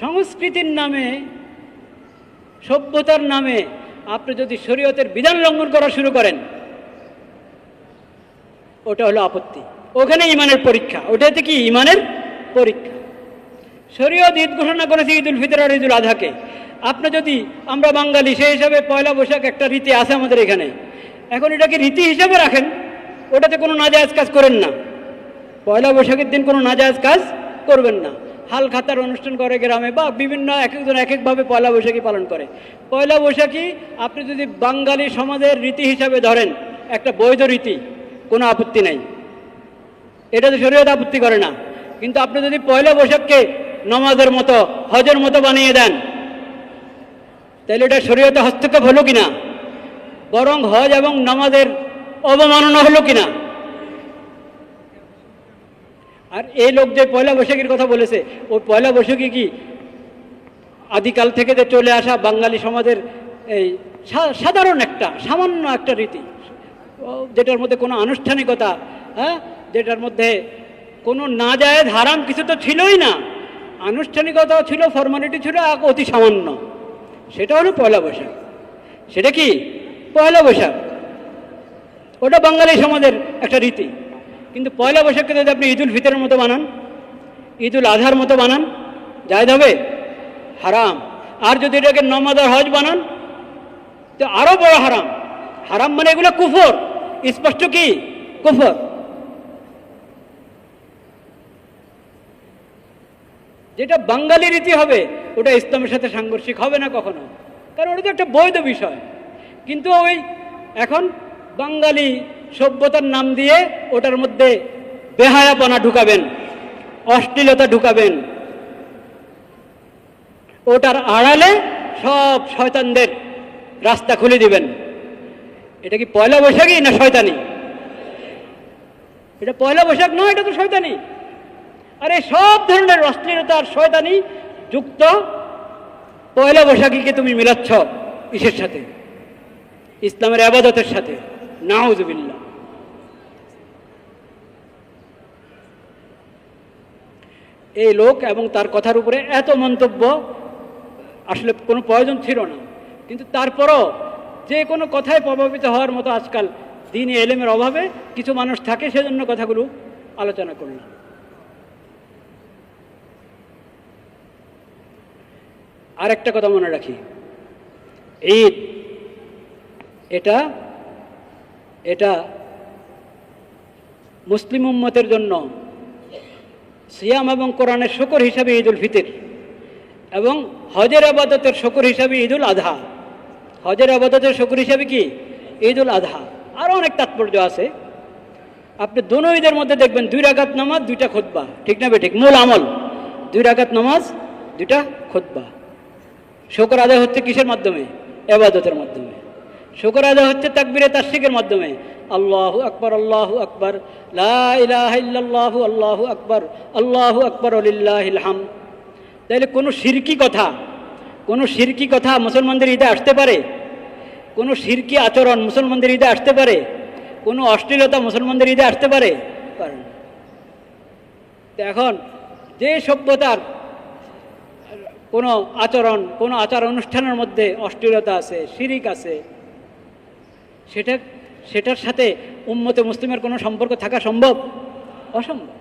সংস্কৃতির নামে, সভ্যতার নামে আপনি যদি শরীয়তের বিধান লঙ্ঘন করা শুরু করেন, ওটা হলো আপত্তি। ওখানে ইমানের পরীক্ষা, ওটাতে কি ইমানের পরীক্ষা। শরীয়ত ঈদ ঘোষণা করেছে ঈদুল ফিতর আর ঈদুল আজহাকে। আপনি যদি, আমরা বাঙালি সেই হিসাবে পয়লা বৈশাখ একটা রীতি আছে আমাদের এখানে, এখন এটাকে রীতি হিসাবে রাখেন, ওটাতে কোনো নাজায়েজ কাজ করেন না। পয়লা বৈশাখের দিন কোনো নাজায়েজ কাজ করবেন না। হাল খাতার অনুষ্ঠান করে গ্রামে, বা বিভিন্ন এক একজন এক একভাবে পয়লা বৈশাখী পালন করে। পয়লা বৈশাখী আপনি যদি বাঙালি সমাজের রীতি হিসাবে ধরেন, একটা বৈধ রীতি, কোনো আপত্তি নাই, এটা তো শরীয়ত আপত্তি করে না। কিন্তু আপনি যদি পয়লা বৈশাখকে নামাজের মতো, হজের মতো বানিয়ে দেন, তাহলে এটা শরীয়তে হস্তক্ষেপ হলো কিনা, বরং হজ এবং নামাজের অবমাননা হলো কিনা। আর এই লোক যে পয়লা বৈশাখীর কথা বলেছে, ওই পয়লা বৈশাখী কি আদিকাল থেকে যে চলে আসা বাঙালি সমাজের এই সাধারণ একটা সামান্য একটা রীতি, যেটার মধ্যে কোনো আনুষ্ঠানিকতা, যেটার মধ্যে কোনো নাজায়েজ হারাম কিছু তো ছিলই না, আনুষ্ঠানিকতাও ছিল, ফর্মালিটি ছিল অতি সামান্য, সেটা হলো পয়লা বৈশাখ। সেটা কি পয়লা বৈশাখ, ওটা বাঙালি সমাজের একটা রীতি। কিন্তু পয়লা বৈশাখকে যদি আপনি ঈদুল ফিতরের মতো বানান, ঈদুল আজহার মতো বানান, জায়েজ হবে? হারাম। আর যদি এটাকে নামাজ আর হজ বানান, তো আরো বড় হারাম। হারাম মানে এগুলো কুফর, স্পষ্ট কি কুফর। যেটা বাঙালি রীতি হবে, ওটা ইসলামের সাথে সাংঘর্ষিক হবে না কখনো, কারণ ওটা তো একটা বৈধ বিষয়। কিন্তু ওই এখন বাঙালি সভ্যতার নাম দিয়ে ওটার মধ্যে বেহায়াপনা ঢুকাবেন, অশ্লীলতা ঢুকাবেন, ওটার আড়ালে সব শয়তানদের রাস্তা খুলে দিবেন। এটা কি পয়লা বৈশাখী না শয়তানি? এটা পয়লা বৈশাখ নয়, এটা তো শয়তানি। আরে সব ধরনের অশ্লীলতা আর শয়তানি যুক্ত পয়লা বৈশাখীকে তুমি মিলাচ্ছ ইসের সাথে, ইসলামের ইবাদতের সাথে। নাউযুবিল্লাহ। এই লোক এবং তার কথার উপরে এত মন্তব্য আসলে কোনো প্রয়োজন ছিল না, কিন্তু তারপরও যে কোনো কথায় প্রভাবিত হওয়ার মতো আজকাল দ্বীনি ইলমের অভাবে কিছু মানুষ থাকে, সেজন্য কথাগুলো আলোচনা করলাম। আরেকটা কথা মনে রাখি, ঈদ এটা এটা মুসলিম উম্মতের জন্য সিয়াম এবং কোরআনের শুকর হিসাবে ঈদুল ফিতর, এবং হজের আবাদতের শুকর হিসাবে ঈদুল আজহা। হজের আবাদতের শুকর হিসাবে কি ঈদুল আজহা। আরও অনেক তাৎপর্য আছে। আপনি দোনো ঈদের মধ্যে দেখবেন 2 রাকাত নামাজ 2টা খুতবা, ঠিক না বেঠিক? মূল আমল 2 রাকাত নামাজ 2টা খুতবা। শুকর আদায় হচ্ছে কিসের মাধ্যমে? ইবাদতের মাধ্যমে। শুকর আদায় হচ্ছে তাকবীরে তাশরিকের মাধ্যমে। আল্লাহু আকবার, আল্লাহু আকবার, লা ইলাহা ইল্লাল্লাহু, আল্লাহু আকবার, আল্লাহু আকবার, লিল্লাহিল হামদ। তাহলে কোনো শিরকি কথা মুসলমানদের ঈদে আসতে পারে? কোনো শিরকি আচরণ মুসলমানদের ঈদে আসতে পারে? কোনো অশ্লীলতা মুসলমানদের ঈদে আসতে পারে? পারে না। এখন যে সভ্যতার কোনো আচরণ, কোনো আচার অনুষ্ঠানের মধ্যে অশ্লীলতা আছে, শিরিক আছে, সেটার সাথে উম্মতে মুসলিমের কোনো সম্পর্ক থাকা সম্ভব? অসম্ভব।